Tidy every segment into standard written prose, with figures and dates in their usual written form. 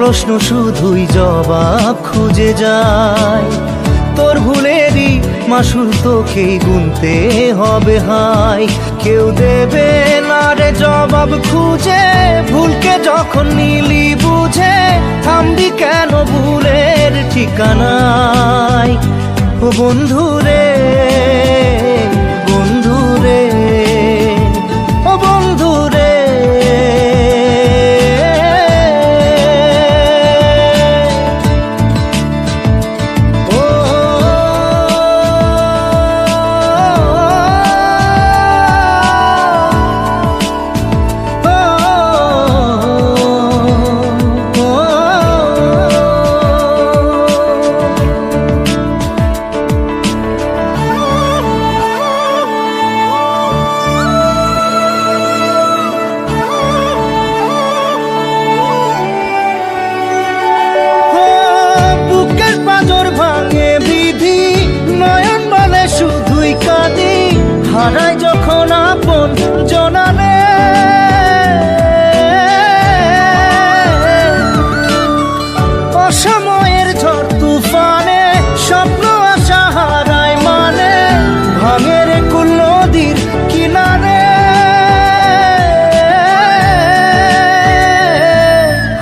প্রশ্ন শুধুই জবাব খুঁজে যায়। তোর ভুলেরই মাসুল তোকেই গুনতে হবে হাই। কেউ দেবে না রে জবাব খুঁজে, ভুলকে যখন নিলি বুঝে থামবি কেন ভুলের ঠিকানায়। ও বন্ধু রে, বন্ধু রে, ও বন্ধু রে। হারাই যখন আপন জনারে, অসময়ের ঝড় তুফানে স্বপ্ন আশা হারায় মানে, ভাঙের কুল নদীর কিনারে।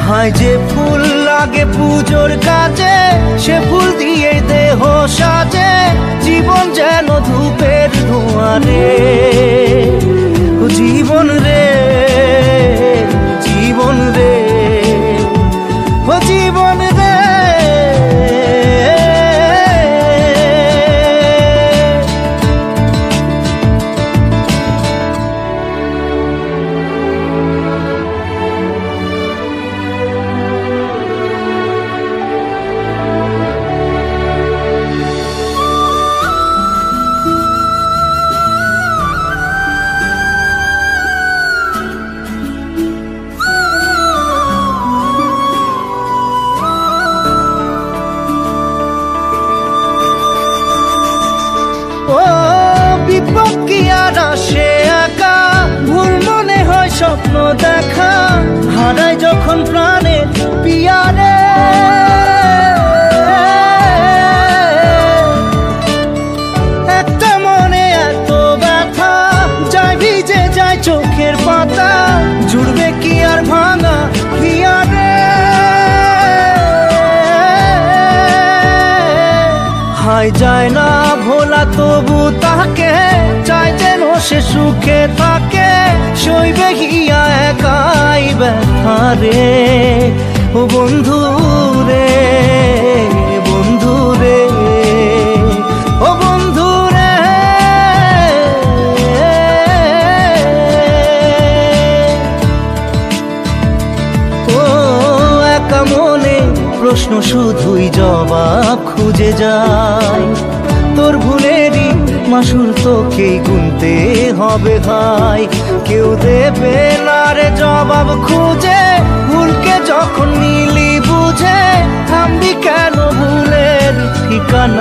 হায় যে ফুল লাগে পুজোর কাজে, সে ফুল দিয়ে দেহ সাজে, জীবন যেন ধূপের ধোঁয়ারে। ও জীবন রে, জীবন রে, ও জীবন রে। বিপদ কি আর আসে একা, ভুল মনে হয় স্বপ্ন দেখা, হারাই যখন প্রাণে পিয়ারে। একটা মনে এত ব্যথা, যায় ভিজে যায় চোখের পাতা, জুড়বে কি আর ভাঙা পিয়ারে। হায় যায় না ভোলা তবু তাকে, চাই যেন সে সুখে থাকে, সইবে গিয়া একাই ব্যথা রে। ও বন্ধু রে, বন্ধু রে, ও বন্ধু রে। ও একা মনে প্রশ্ন শুধুই জবাব খুঁজে যায়। তোর ভুলেরই মাসুল তোকেই গুনতে হবে ভাই। কেউ দেবে না রে জবাব খুঁজে, ভুলকে যখন নিলি বুঝে থামবি কেন ভুলের ঠিকানা।